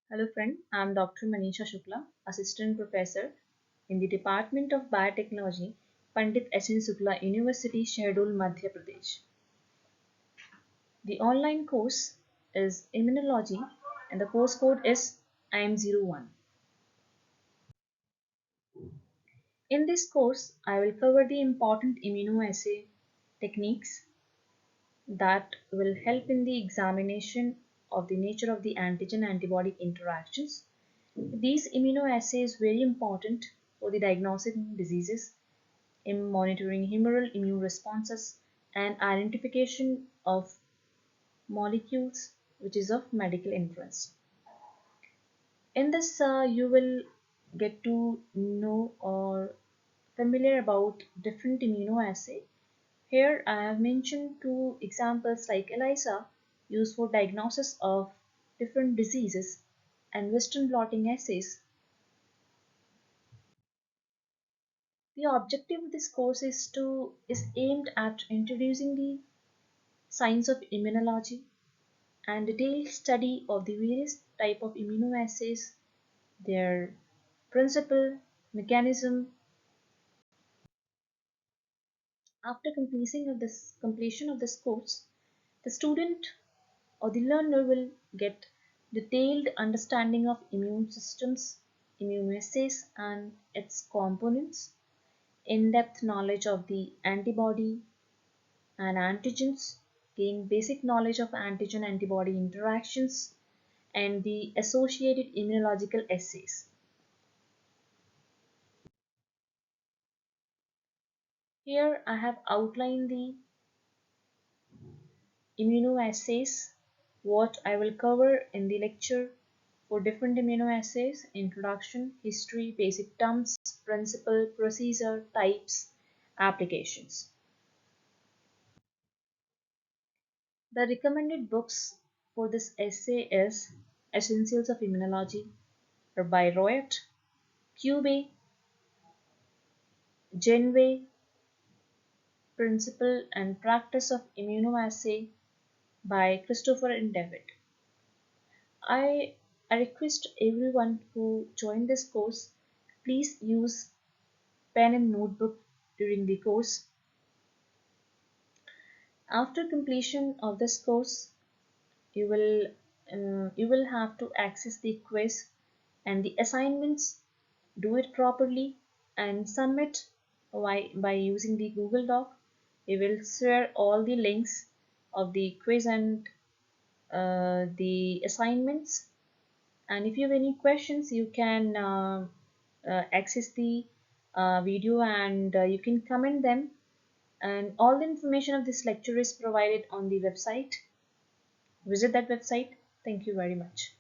Hello friend, I am Dr. Manisha Shukla, Assistant Professor in the Department of Biotechnology, Pandit S.N. Shukla University, Shahidol, Madhya Pradesh. The online course is Immunology and the course code is IM01. In this course, I will cover the important immunoassay techniques that will help in the examination of the nature of the antigen-antibody interactions. These immunoassays is very important for the diagnosing diseases, in monitoring humoral immune responses, and identification of molecules which is of medical interest. In this, you will get to know or familiar about different immunoassay. Here I have mentioned two examples like ELISA used for diagnosis of different diseases and Western blotting assays. The objective of this course is aimed at introducing the science of immunology and detailed study of the various type of immunoassays, their principle, mechanism. After completion of this course, the student or the learner will get detailed understanding of immune systems, immunoassays and its components, in-depth knowledge of the antibody and antigens, gain basic knowledge of antigen-antibody interactions, and the associated immunological assays. Here I have outlined the immunoassays, what I will cover in the lecture for different immunoassays: introduction, history, basic terms, principle, procedure, types, applications. The recommended books for this essay is Essentials of Immunology by Royat, Cube, Genway, Principle and Practice of Immunoassay by Christopher and David. I, I request everyone who joined this course, please use pen and notebook during the course. After completion of this course, you will have to access the quiz and the assignments, do it properly and submit by using the Google Doc. We will share all the links of the quiz and the assignments, and if you have any questions you can access the video and you can comment them, and all the information of this lecture is provided on the website. Visit that website. Thank you very much.